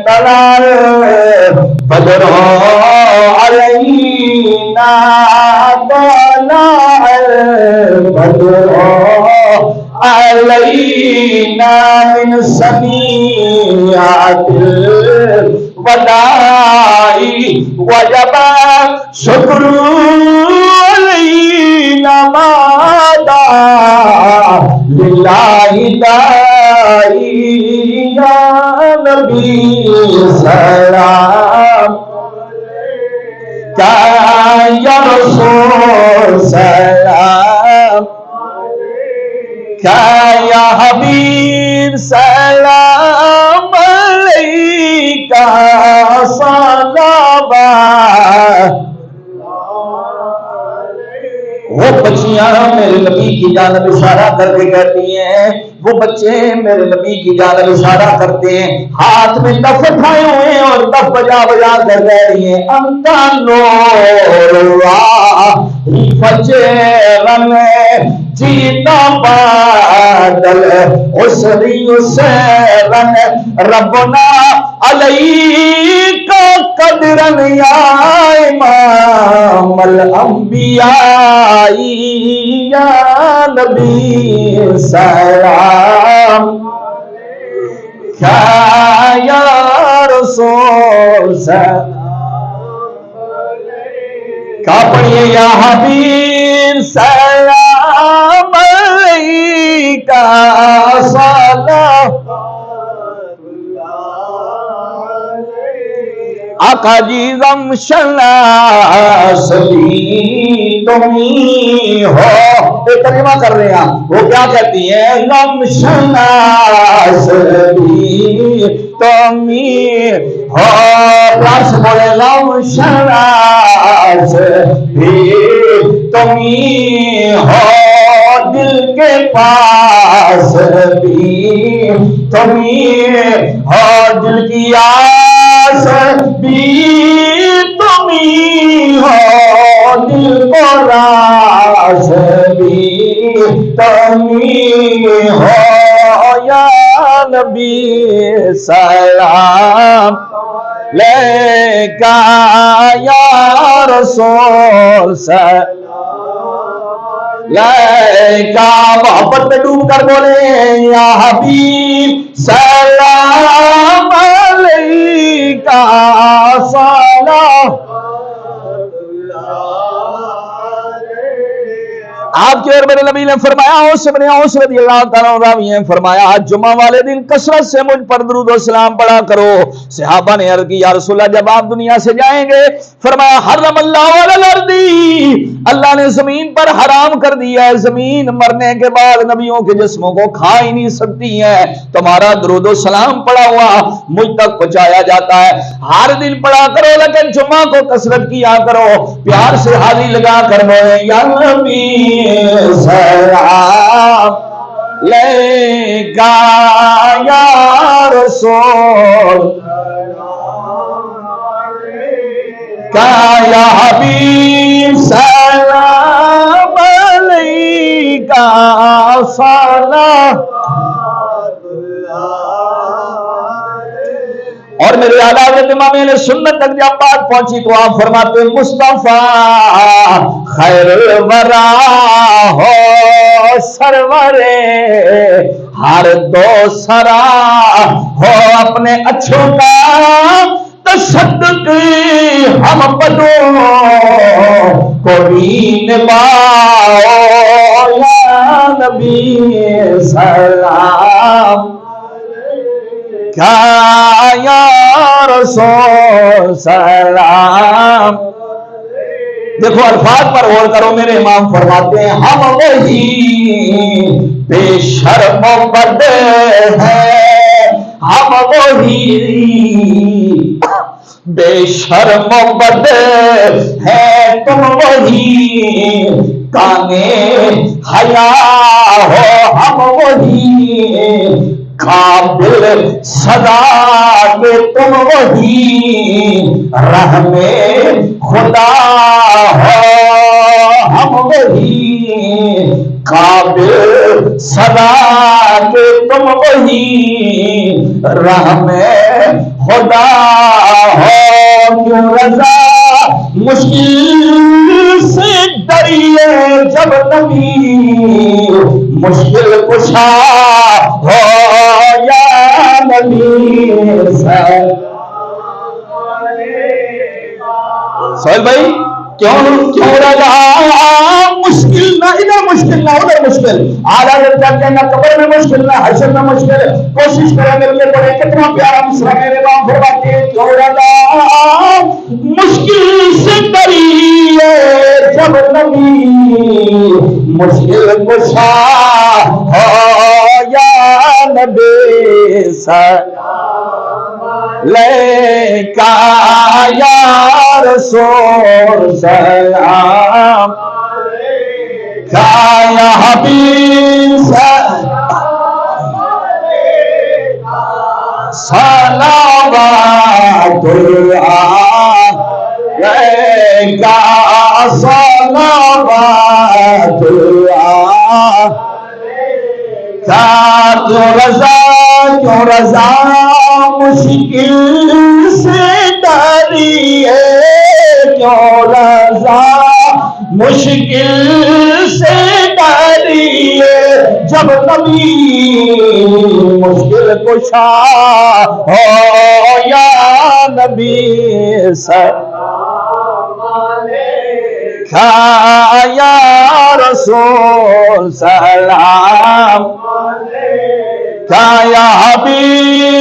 طلع بدر علينا طلع بدر علينا من سنيات الوداع وجب شكر علينا ما دعا لله داعي يا نبي سلام يا رسول سلام يا حبيب سلام عليك صلوات. وہ بچیاں میرے نبی کی جانب اشارہ کر کے کہتی ہیں، وہ بچے میرے نبی کی جانب اشارہ کرتے ہیں، ہاتھ میں دف اٹھائے ہوئے ہیں اور دف بجا بجا کر کہہ رہی ہیں انتا نور فجرن جیتا بادل اسری سیرن ربنا علیک قدرن یا امام الانبیاء یا نبی سلام یا رسول سلام. کہا پڑھئے یا حبیب سلام علیکہ صلوات. آقا جی غم شناس بھی تمہیں ہو. ایک کلمہ کر رہے ہیں وہ کیا کہتی ہیں؟ غم شناس بھی تمہیں ہو. پلاس بولے غم شناس بھی تمہیں ہو. دل کے پاس بھی تمہیں ہو. دل کی آس بھی تمہیں ہو. دل کو راس بھی تمہیں ہو. یا نبی سلام لیکا یا رسول سلام لیکا. محبت میں ڈوب کر بولے یا حبیب سلام علیکہ صلوات. آپ کے اور میرے نبی نے فرمایا، اوس بن اوس رضی اللہ تعالیٰ عنہ راوی ہیں، فرمایا جمعہ والے دن کثرت سے مجھ پر درود و سلام پڑھا کرو. صحابہ نے عرض کی یا رسول اللہ جب آپ دنیا سے جائیں گے؟ فرمایا حرم اللہ علی الارض، اللہ نے زمین پر حرام کر دیا ہے، زمین مرنے کے بعد نبیوں کے جسموں کو کھا ہی نہیں سکتی ہے. تمہارا درود و سلام پڑھا ہوا مجھ تک پہنچایا جاتا ہے. ہر دن پڑھا کرو لیکن جمعہ کو کثرت کیا کرو. پیار سے حاضری لگا کر بولے یا نبی سلام لیکا یا رسول کا یا حبیب سلام علیکہ صلوات. اور میرے اعلیٰ حضرت امام اہل سنت تک جب بات پہنچی تو آپ فرماتے ہیں مصطفیٰ خیر الورا ہو سرور ہر دو سرا ہو. اپنے اچھوں کا تصدق ہم بدوں کو بھی نبھاؤ. یا نبی سلام یا رسول سلام. دیکھو الفاظ پر غور کرو. میرے امام فرماتے ہیں ہم وہی بے شرم و بد ہیں، ہم وہی بے شرم و بد ہیں، تم وہی کانے حیا ہو. ہم وہی قابل صدا کے تم وہی رحم خدا ہو. ہم وہی قابل صدا کے تم وہی رحم خدا جب نبی مشکل کشا ہو یا نبی سہیل بھائی کیوں رضا مشکل نہ ادھر مشکل نہ ادھر مشکل آدھا درجہ نہ قبر میں مشکل نہ حشر میں مشکل کوشش کریں میرے لیے پڑھے کتنا پیارا مصرع میرے باپ فرماتے ہیں کیوں رضا مشکل سے ڈریے جب نبی مشکل کشا ہو یا نبی لیکا یا رسول سلام کا یا حبیب صلوات لیکا صلوات کیوں رضا مشکل سے ڈریے کیوں رضا مشکل سے ڈریے جب نبی مشکل کشا ہو یا نبی یا رسول سلام یا حبیب